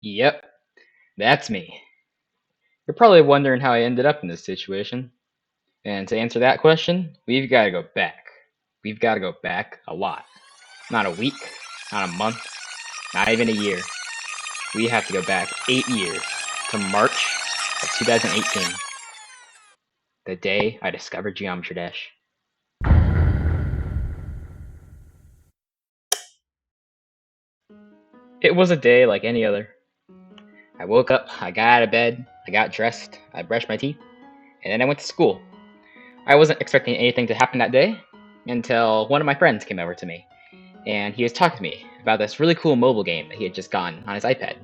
Yep, that's me. You're probably wondering how I ended up in this situation. And to answer that question, we've got to go back. We've got to go back a lot. Not a week, not a month, not even a year. We have to go back 8 years to March of 2018, the day I discovered Geometry Dash. It was a day like any other. I woke up, I got out of bed, I got dressed, I brushed my teeth, and then I went to school. I wasn't expecting anything to happen that day until one of my friends came over to me, and he was talking to me about this really cool mobile game that he had just gotten on his iPad.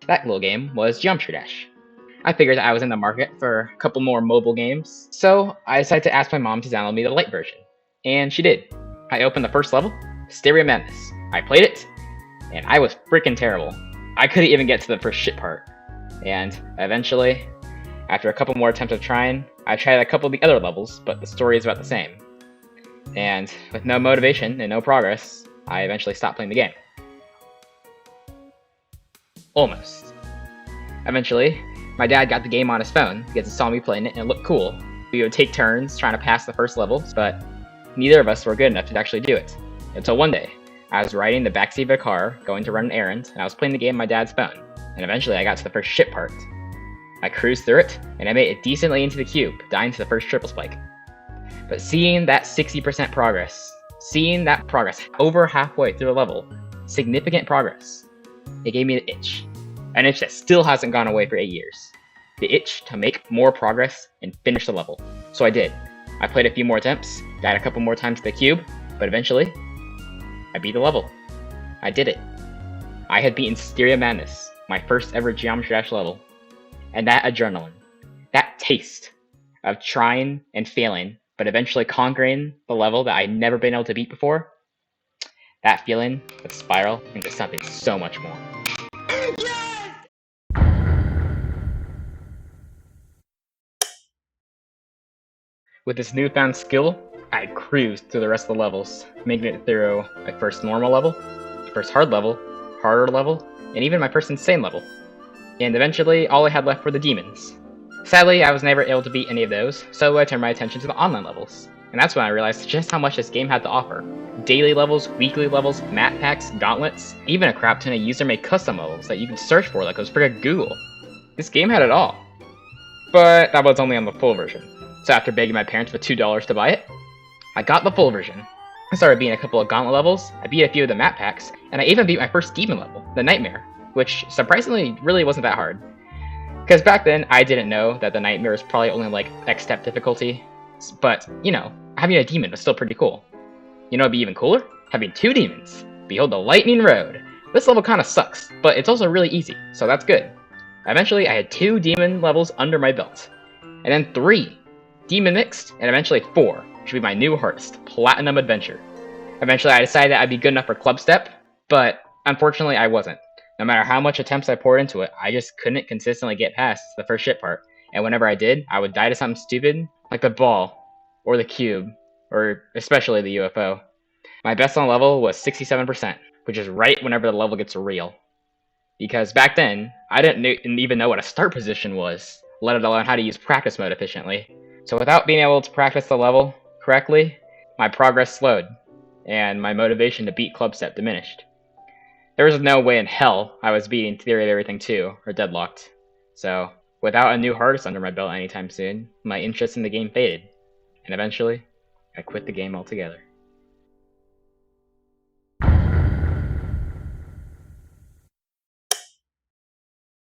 That little game was Geometry Dash. I figured I was in the market for a couple more mobile games, so I decided to ask my mom to download me the light version. And she did. I opened the first level, Stereo Madness. I played it, and I was freaking terrible. I couldn't even get to the first shit part. And eventually, after a couple more attempts of trying, I tried a couple of the other levels, but the story is about the same. And with no motivation and no progress, I eventually stopped playing the game. Almost. Eventually, my dad got the game on his phone because he saw me playing it and it looked cool. We would take turns trying to pass the first levels, but neither of us were good enough to actually do it. Until one day, I was riding the backseat of a car, going to run an errand, and I was playing the game on my dad's phone. And eventually I got to the first shit part. I cruised through it, and I made it decently into the cube, dying to the first triple spike. But seeing that 60% progress, seeing that progress over halfway through the level, significant progress, it gave me the itch. An itch that still hasn't gone away for 8 years. The itch to make more progress and finish the level. So I did. I played a few more attempts, died a couple more times to the cube, but eventually, I beat the level. I did it. I had beaten Stereo Madness, my first ever Geometry Dash level. And that adrenaline, that taste of trying and failing, but eventually conquering the level that I'd never been able to beat before, that feeling would spiral into something so much more. With this newfound skill, I cruised through the rest of the levels, making it through my first normal level, my first hard level, harder level, and even my first insane level. And eventually, all I had left were the demons. Sadly, I was never able to beat any of those, so I turned my attention to the online levels. And that's when I realized just how much this game had to offer. Daily levels, weekly levels, map packs, gauntlets, even a crap ton of user-made custom levels that you could search for like it was friggin' Google. This game had it all. But that was only on the full version. So after begging my parents for $2 to buy it, I got the full version. I started beating a couple of gauntlet levels, I beat a few of the map packs, and I even beat my first demon level, the Nightmare, which surprisingly really wasn't that hard. Because back then, I didn't know that the Nightmare was probably only like X step difficulty, but, you know, having a demon was still pretty cool. You know what'd be even cooler? Having 2 demons. Behold the Lightning Road. This level kinda sucks, but it's also really easy, so that's good. Eventually, I had 2 demon levels under my belt. And then 3 demon mixed, and eventually 4, which would be my new hardest, Platinum Adventure. Eventually, I decided that I'd be good enough for Club Step, but unfortunately, I wasn't. No matter how much attempts I poured into it, I just couldn't consistently get past the first shit part. And whenever I did, I would die to something stupid, like the ball, or the cube, or especially the UFO. My best on level was 67%, which is right whenever the level gets real. Because back then, I didn't even know what a start position was, let alone how to use practice mode efficiently. So without being able to practice the level correctly, my progress slowed, and my motivation to beat Club Step diminished. There was no way in hell I was beating Theory of Everything 2, or Deadlocked. So, without a new hardest under my belt anytime soon, my interest in the game faded. And eventually, I quit the game altogether.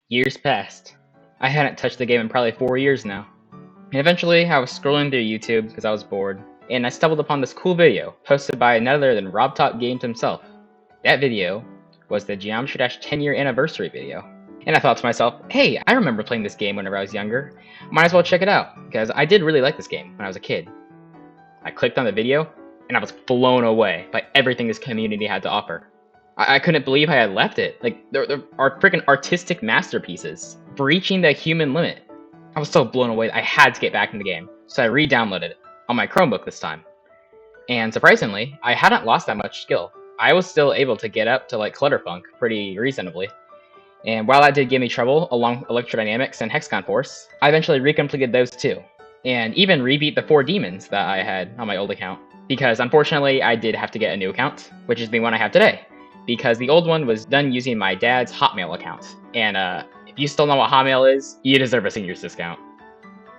Years passed. I hadn't touched the game in probably 4 years now. And eventually, I was scrolling through YouTube because I was bored, and I stumbled upon this cool video posted by none other than RobTop Games himself. That video was the Geometry Dash 10-year anniversary video. And I thought to myself, hey, I remember playing this game whenever I was younger. Might as well check it out, because I did really like this game when I was a kid. I clicked on the video, and I was blown away by everything this community had to offer. I couldn't believe I had left it. Like, there are freaking artistic masterpieces, breaching the human limit. I was so blown away that I had to get back in the game, so I re-downloaded it, on my Chromebook this time. And surprisingly, I hadn't lost that much skill. I was still able to get up to like Clutterfunk pretty reasonably. And while that did give me trouble along Electrodynamics and Hexagon Force, I eventually recompleted those too. And even rebeat the 4 demons that I had on my old account. Because unfortunately, I did have to get a new account, which is the one I have today. Because the old one was done using my dad's Hotmail account. And if you still know what Hotmail is, you deserve a senior's discount.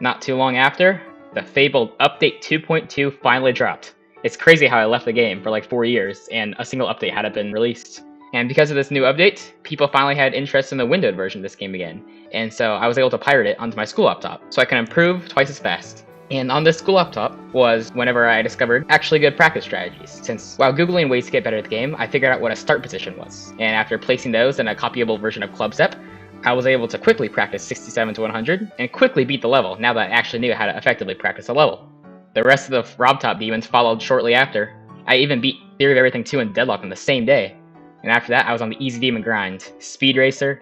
Not too long after, the fabled Update 2.2 finally dropped. It's crazy how I left the game for like 4 years, and a single update hadn't been released. And because of this new update, people finally had interest in the windowed version of this game again. And so I was able to pirate it onto my school laptop, so I can improve twice as fast. And on this school laptop was whenever I discovered actually good practice strategies, since while googling ways to get better at the game, I figured out what a start position was. And after placing those in a copyable version of Club Step, I was able to quickly practice 67 to 100, and quickly beat the level now that I actually knew how to effectively practice a level. The rest of the Rob Top demons followed shortly after. I even beat Theory of Everything 2 and Deadlock on the same day. And after that, I was on the easy demon grind. Speed Racer,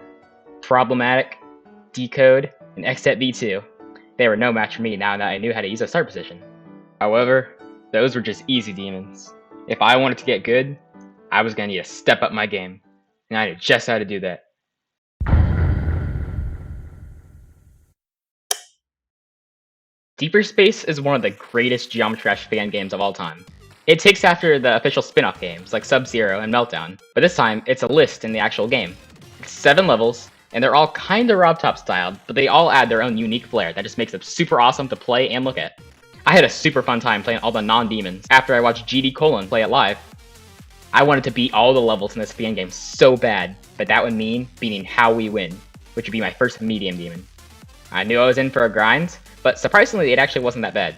Problematic, Decode, and Xset V2. They were no match for me now that I knew how to use a start position. However, those were just easy demons. If I wanted to get good, I was going to need to step up my game. And I knew just how to do that. Deeper Space is one of the greatest Geometry Dash fan games of all time. It takes after the official spin-off games like Sub-Zero and Meltdown, but this time it's a list in the actual game. It's 7 levels, and they're all kinda Rob Top styled, but they all add their own unique flair that just makes them super awesome to play and look at. I had a super fun time playing all the non-demons after I watched GD Colon play it live. I wanted to beat all the levels in this fan game so bad, but that would mean beating How We Win, which would be my first medium demon. I knew I was in for a grind, but surprisingly it actually wasn't that bad.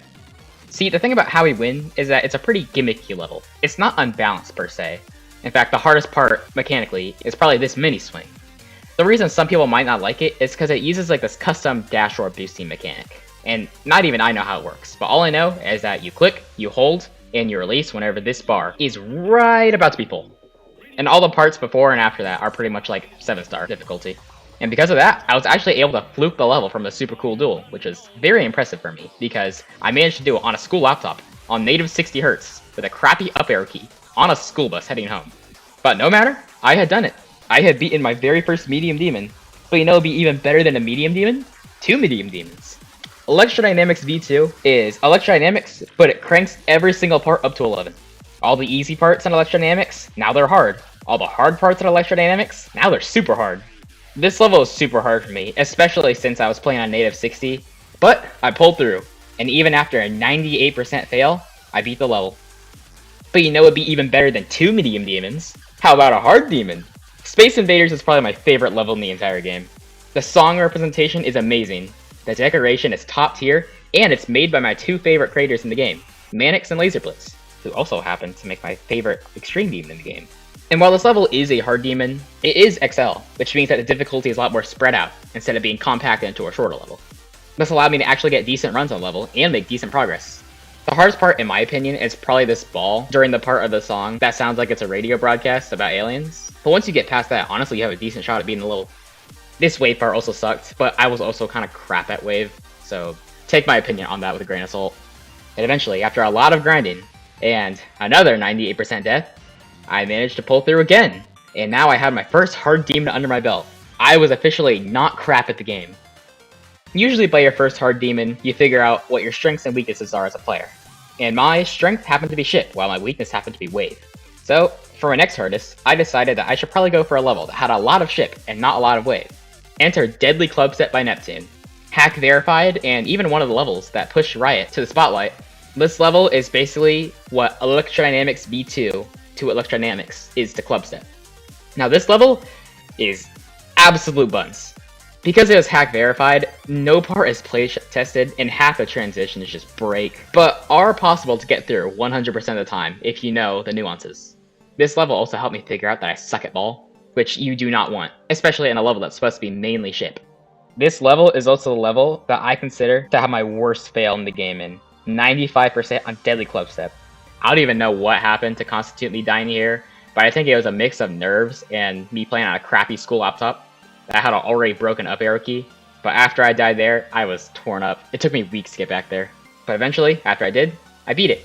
See, the thing about How We Win is that it's a pretty gimmicky level. It's not unbalanced per se. In fact, the hardest part, mechanically, is probably this mini swing. The reason some people might not like it is because it uses like this custom dash roar boosting mechanic. And not even I know how it works, but all I know is that you click, you hold, and you release whenever this bar is right about to be pulled. And all the parts before and after that are pretty much like 7-star difficulty. And because of that, I was actually able to fluke the level from a super cool duel, which is very impressive for me, because I managed to do it on a school laptop, on native 60Hz, with a crappy up arrow key, on a school bus heading home. But no matter, I had done it. I had beaten my very first medium demon, but you know it'd be even better than a medium demon? 2 medium demons. Electrodynamics V2 is Electrodynamics, but it cranks every single part up to 11. All the easy parts in Electrodynamics, now they're hard. All the hard parts in Electrodynamics, now they're super hard. This level is super hard for me, especially since I was playing on native 60, but I pulled through, and even after a 98% fail, I beat the level. But you know it'd be even better than 2 medium demons? How about a hard demon? Space Invaders is probably my favorite level in the entire game. The song representation is amazing, the decoration is top tier, and it's made by my 2 favorite creators in the game, Manix and Laserblitz, who also happen to make my favorite extreme demon in the game. And while this level is a hard demon, it is XL, which means that the difficulty is a lot more spread out, instead of being compacted into a shorter level. This allowed me to actually get decent runs on the level, and make decent progress. The hardest part, in my opinion, is probably this ball during the part of the song that sounds like it's a radio broadcast about aliens. But once you get past that, honestly you have a decent shot at beating the level. This wave part also sucked, but I was also kind of crap at wave, so take my opinion on that with a grain of salt. And eventually, after a lot of grinding, and another 98% death, I managed to pull through again, and now I had my first hard demon under my belt. I was officially not crap at the game. Usually by your first hard demon, you figure out what your strengths and weaknesses are as a player. And my strength happened to be ship, while my weakness happened to be wave. So, for my next hardest, I decided that I should probably go for a level that had a lot of ship and not a lot of wave. Enter Deadly Club Set by Neptune. Hack verified, and even one of the levels that pushed Riot to the spotlight. This level is basically what Electrodynamics V2 to Electrodynamics is to Club Step. Now this level is absolute buns. Because it was hack verified, no part is play tested and half the transitions just break, but are possible to get through 100% of the time if you know the nuances. This level also helped me figure out that I suck at ball, which you do not want, especially in a level that's supposed to be mainly ship. This level is also the level that I consider to have my worst fail in the game in, 95% on Deadly Club Step. I don't even know what happened to constitute me dying here, but I think it was a mix of nerves and me playing on a crappy school laptop that had an already broken up arrow key. But after I died there, I was torn up. It took me weeks to get back there. But eventually, after I did, I beat it.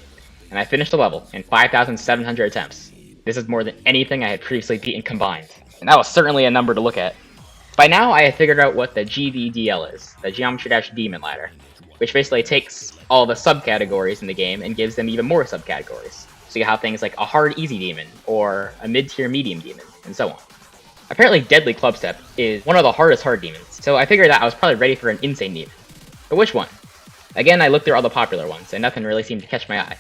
And I finished the level in 5,700 attempts. This is more than anything I had previously beaten combined. And that was certainly a number to look at. By now, I had figured out what the GVDL is, the Geometry Dash Demon Ladder, which basically takes all the subcategories in the game and gives them even more subcategories. So you have things like a hard easy demon, or a mid-tier medium demon, and so on. Apparently Deadly Clubstep is one of the hardest hard demons, so I figured that I was probably ready for an insane demon. But which one? Again, I looked through all the popular ones, and nothing really seemed to catch my eye.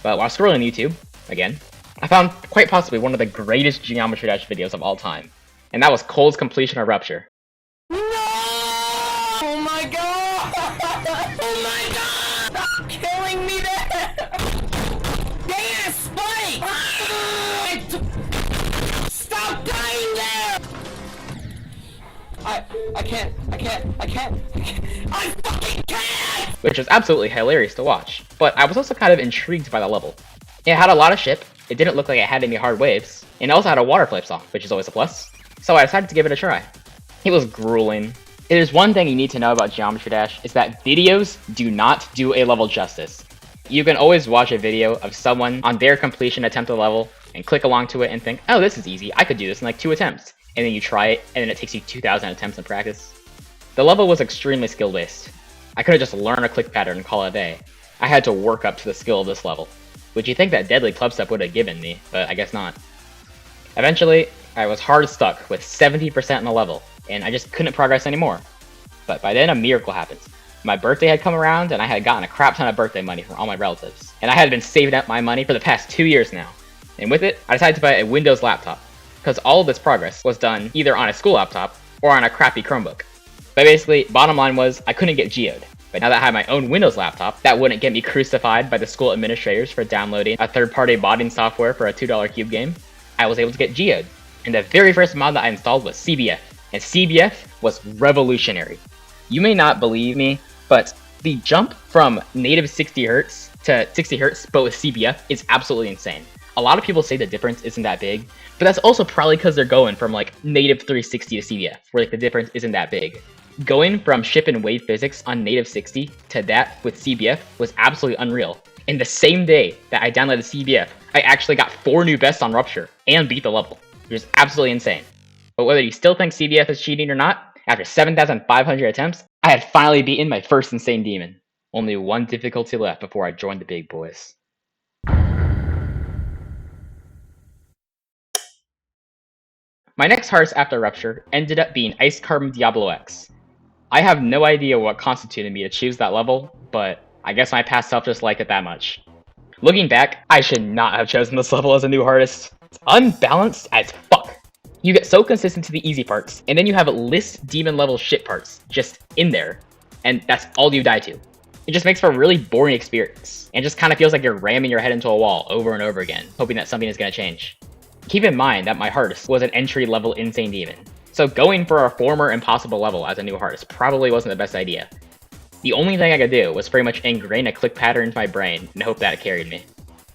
But while scrolling YouTube, again, I found quite possibly one of the greatest Geometry Dash videos of all time, and that was Cole's completion of Rupture. No! Oh my god! Oh my god! Stop killing me there! Yes, Spike! Stop dying there! I can't. I fucking can't! Which was absolutely hilarious to watch, but I was also kind of intrigued by the level. It had a lot of ship, it didn't look like it had any hard waves, and it also had a water flip song, which is always a plus, so I decided to give it a try. It was grueling. If there's one thing you need to know about Geometry Dash, is that videos do not do a level justice. You can always watch a video of someone on their completion attempt of the level, and click along to it and think, oh, this is easy, I could do this in like 2 attempts. And then you try it, and then it takes you 2,000 attempts in practice. The level was extremely skill-based. I couldn't just learn a click pattern and call it a day. I had to work up to the skill of this level, which you'd think that Deadly Clubstep would have given me, but I guess not. Eventually, I was hard stuck with 70% in the level, and I just couldn't progress anymore. But by then, a miracle happened. My birthday had come around, and I had gotten a crap ton of birthday money from all my relatives, and I had been saving up my money for the past 2 years now. And with it, I decided to buy a Windows laptop, because all of this progress was done either on a school laptop or on a crappy Chromebook. But basically, bottom line was, I couldn't get geoed. But now that I had my own Windows laptop, that wouldn't get me crucified by the school administrators for downloading a third-party modding software for a $2 cube game, I was able to get geoed. And the very first mod that I installed was CBF, and CBF was revolutionary. You may not believe me, but the jump from native 60Hz to 60Hz, but with CBF, is absolutely insane. A lot of people say the difference isn't that big, but that's also probably because they're going from like native 360 to CBF, where like the difference isn't that big. Going from ship and wave physics on native 60 to that with CBF was absolutely unreal. And the same day that I downloaded CBF, I actually got 4 new bests on Rupture and beat the level, which is absolutely insane. But whether you still think CBF is cheating or not, after 7,500 attempts, I had finally beaten my first insane demon. Only one difficulty left before I joined the big boys. My next hardest after Rupture ended up being Ice Carbon Diablo X. I have no idea what constituted me to choose that level, but I guess my past self just liked it that much. Looking back, I should not have chosen this level as a new hardest. It's unbalanced as fuck. You get so consistent to the easy parts, and then you have list demon level shit parts just in there, and that's all you die to. It just makes for a really boring experience, and just kind of feels like you're ramming your head into a wall over and over again, hoping that something is going to change. Keep in mind that my hardest was an entry-level insane demon, so going for a former impossible level as a new hardest probably wasn't the best idea. The only thing I could do was pretty much ingrain a click pattern into my brain and hope that it carried me.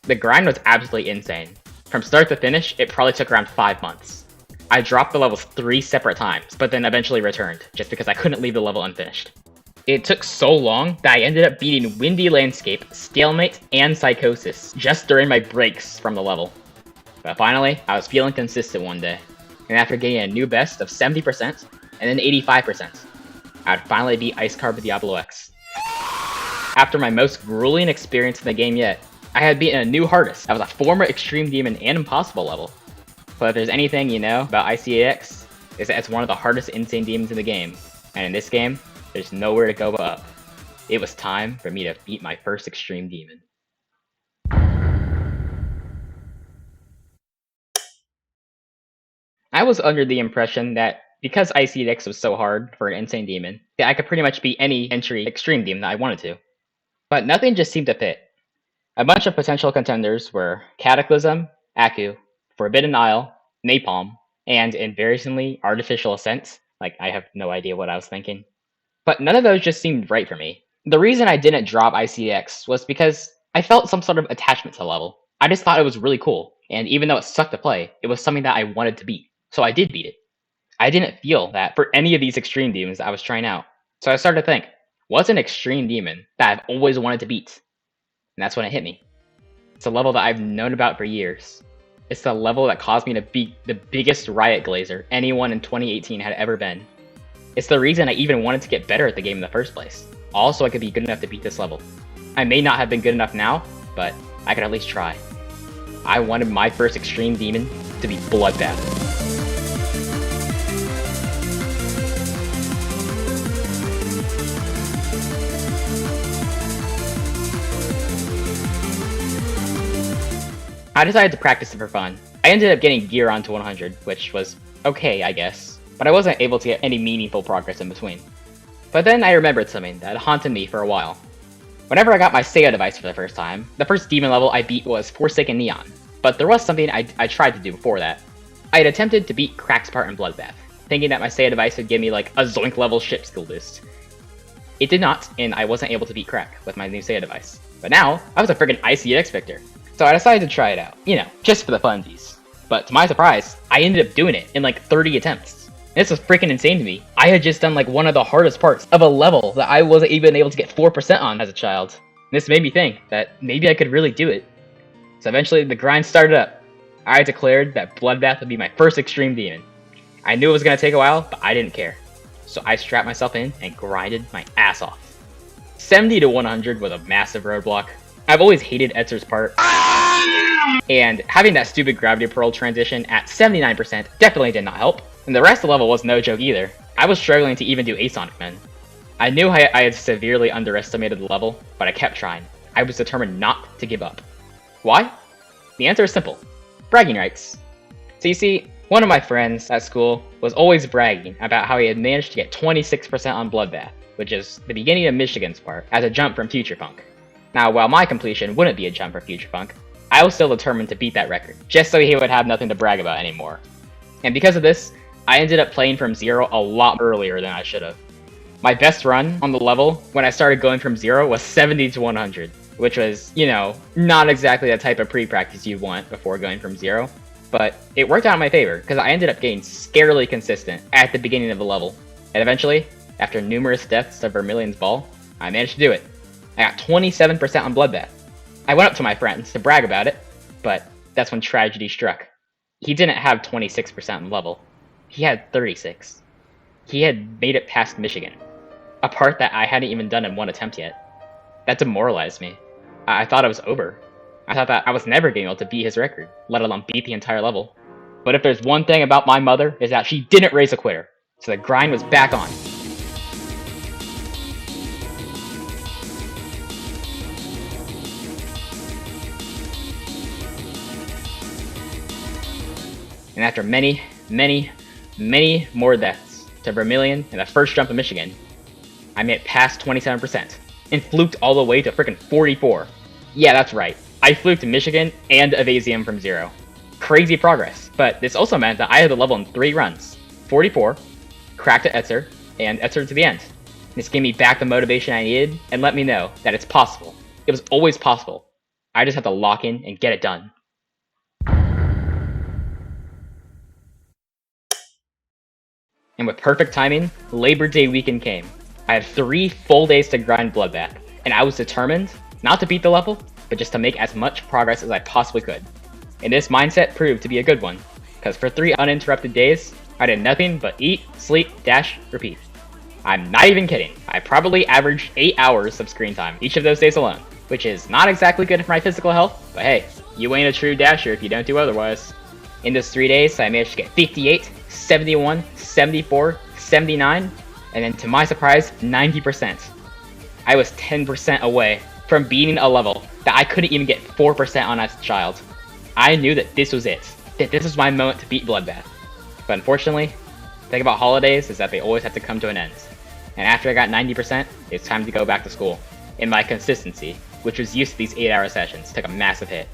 The grind was absolutely insane. From start to finish, it probably took around 5 months. I dropped the levels 3 separate times, but then eventually returned, just because I couldn't leave the level unfinished. It took so long that I ended up beating Windy Landscape, Stalemate, and Psychosis just during my breaks from the level. But finally, I was feeling consistent one day, and after getting a new best of 70% and then 85%, I would finally beat Ice Carbon Diablo X. After my most grueling experience in the game yet, I had beaten a new hardest that was a former Extreme Demon and Impossible level. But if there's anything you know about ICAX, is that it's one of the hardest insane demons in the game, and in this game, there's nowhere to go but up. It was time for me to beat my first Extreme Demon. I was under the impression that because ICAX was so hard for an insane demon, that I could pretty much beat any entry Extreme Demon that I wanted to. But nothing just seemed to fit. A bunch of potential contenders were Cataclysm, Aku, Forbidden Isle, Napalm, and embarrassingly Artificial Ascent. Like, I have no idea what I was thinking. But none of those just seemed right for me. The reason I didn't drop ICAX was because I felt some sort of attachment to the level. I just thought it was really cool, and even though it sucked to play, it was something that I wanted to beat. So I did beat it. I didn't feel that for any of these extreme demons that I was trying out. So I started to think, what's an extreme demon that I've always wanted to beat? And that's when it hit me. It's a level that I've known about for years. It's the level that caused me to beat the biggest riot glazer anyone in 2018 had ever been. It's the reason I even wanted to get better at the game in the first place. Also, I could be good enough to beat this level. I may not have been good enough now, but I could at least try. I wanted my first extreme demon to be Bloodbath. I decided to practice it for fun. I ended up getting gear onto 100, which was okay, I guess, but I wasn't able to get any meaningful progress in between. But then I remembered something that haunted me for a while. Whenever I got my Seiya device for the first time, the first demon level I beat was Forsaken Neon, but there was something I tried to do before that. I had attempted to beat Crack's part in Bloodbath, thinking that my Seiya device would give me like a Zoink level ship skill boost. It did not, and I wasn't able to beat Crack with my new Seiya device. But now, I was a friggin' ICX Victor. So I decided to try it out, you know, just for the funsies. But to my surprise, I ended up doing it in like 30 attempts. This was freaking insane to me. I had just done like one of the hardest parts of a level that I wasn't even able to get 4% on as a child. This made me think that maybe I could really do it. So eventually the grind started up. I declared that Bloodbath would be my first extreme demon. I knew it was going to take a while, but I didn't care. So I strapped myself in and grinded my ass off. 70 to 100 was a massive roadblock. I've always hated Etzer's part, and having that stupid Gravity Pearl transition at 79% definitely did not help, and the rest of the level was no joke either. I was struggling to even do Asonic Men. I knew I had severely underestimated the level, but I kept trying. I was determined not to give up. Why? The answer is simple. Bragging rights. So you see, one of my friends at school was always bragging about how he had managed to get 26% on Bloodbath, which is the beginning of Michigan's part, as a jump from Future Funk. Now, while my completion wouldn't be a jump for Future Funk, I was still determined to beat that record, just so he would have nothing to brag about anymore. And because of this, I ended up playing from 0 a lot earlier than I should have. My best run on the level when I started going from 0 was 70 to 100, which was, you know, not exactly the type of pre-practice you want before going from 0, but it worked out in my favor, because I ended up getting scarily consistent at the beginning of the level. And eventually, after numerous deaths to Vermilion's Ball, I managed to do it. I got 27% on Bloodbath. I went up to my friends to brag about it, but that's when tragedy struck. He didn't have 26% on the level. He had 36. He had made it past Michigan, a part that I hadn't even done in one attempt yet. That demoralized me. I thought it was over. I thought that I was never going to be able to beat his record, let alone beat the entire level. But if there's one thing about my mother, is that she didn't raise a quitter, so the grind was back on. And after many more deaths to Vermilion in the first jump of Michigan, I made it past 27% and fluked all the way to frickin' 44. Yeah, that's right. I fluked Michigan and Evasium from 0. Crazy progress, but this also meant that I had the level in 3 runs. 44, cracked at Etzer, and Etzer to the end. This gave me back the motivation I needed and let me know that it's possible. It was always possible. I just had to lock in and get it done. And with perfect timing, Labor Day weekend came. I had 3 full days to grind Bloodbath, and I was determined not to beat the level, but just to make as much progress as I possibly could. And this mindset proved to be a good one, because for 3 uninterrupted days, I did nothing but eat, sleep, dash, repeat. I'm not even kidding. I probably averaged 8 hours of screen time each of those days alone, which is not exactly good for my physical health, but hey, you ain't a true dasher if you don't do otherwise. In those 3 days, I managed to get 58, 71, 74, 79, and then to my surprise, 90%. I was 10% away from beating a level that I couldn't even get 4% on as a child. I knew that this was it, that this was my moment to beat Bloodbath. But unfortunately, the thing about holidays is that they always have to come to an end. And after I got 90%, it's time to go back to school. And my consistency, which was used to these 8-hour sessions, took a massive hit.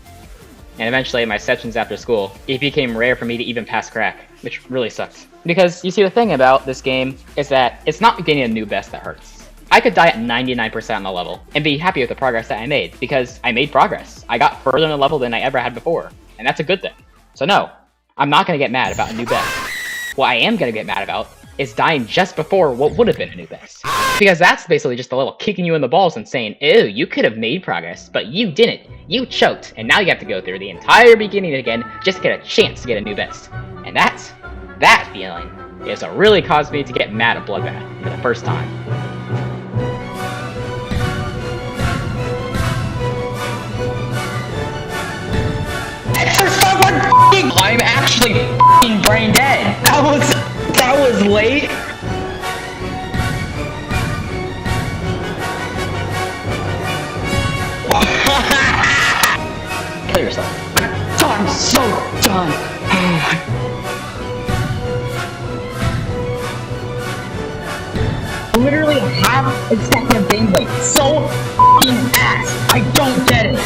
And eventually, in my sessions after school, it became rare for me to even pass Crack, which really sucked. Because, you see, the thing about this game is that it's not getting a new best that hurts. I could die at 99% on the level, and be happy with the progress that I made, because I made progress. I got further in the level than I ever had before, and that's a good thing. So no, I'm not going to get mad about a new best. What I am going to get mad about is dying just before what would have been a new best. Because that's basically just a little kicking you in the balls and saying, ew, you could have made progress, but you didn't. You choked, and now you have to go through the entire beginning again just to get a chance to get a new best. And that feeling is what really caused me to get mad at Bloodbath for the first time. I'm actually f***ing brain dead. That was late. Kill yourself. I'm so done. Literally half a second of gameplay. So f***ing ass. I don't get it.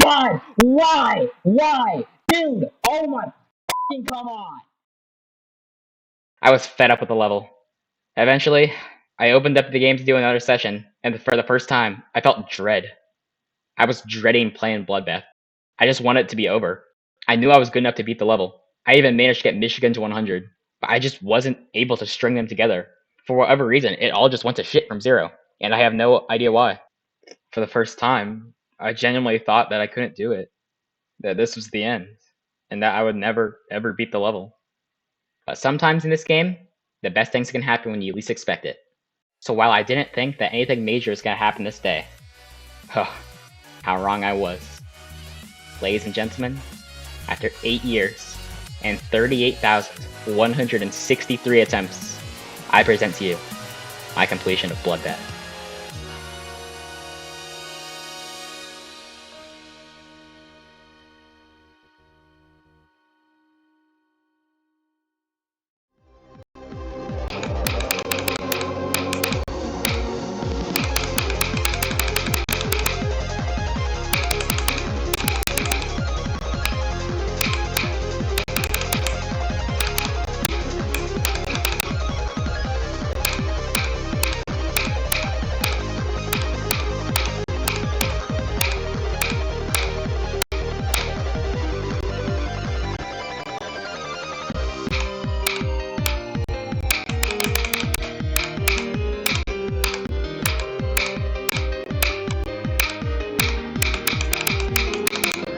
God, why, dude? Oh my f***ing come on! I was fed up with the level. Eventually, I opened up the game to do another session, and for the first time, I felt dread. I was dreading playing Bloodbath. I just wanted it to be over. I knew I was good enough to beat the level. I even managed to get Michigan to 100, but I just wasn't able to string them together. For whatever reason, it all just went to shit from zero, and I have no idea why. For the first time, I genuinely thought that I couldn't do it, that this was the end, and that I would never, ever beat the level. But sometimes in this game, the best things can happen when you least expect it. So while I didn't think that anything major is going to happen this day, how wrong I was. Ladies and gentlemen, after 8 years and 38,163 attempts, I present to you my completion of Bloodbath.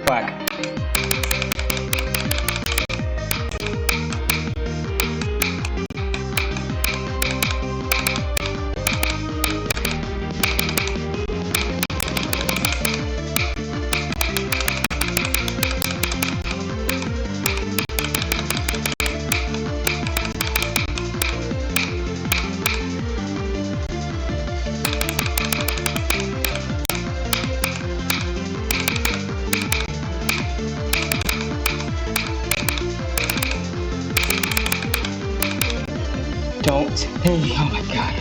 Quack. Don't. Oh my god.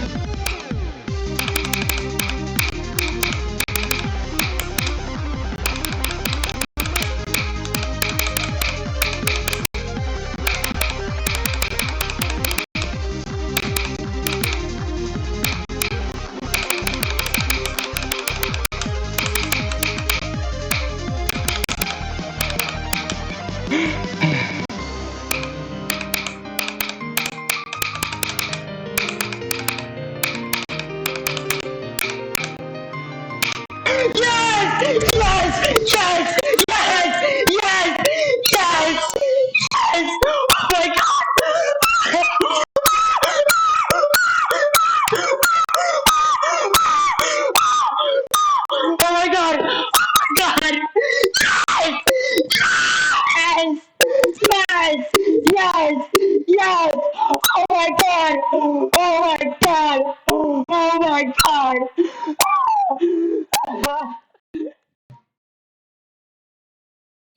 Yes! Oh my god! Oh my god! Oh my god!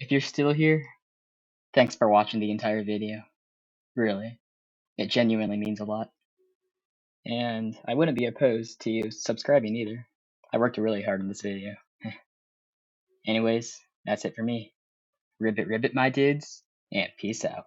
If you're still here, thanks for watching the entire video. Really. It genuinely means a lot. And I wouldn't be opposed to you subscribing either. I worked really hard on this video. Anyways, that's it for me. Ribbit, my dudes, and peace out.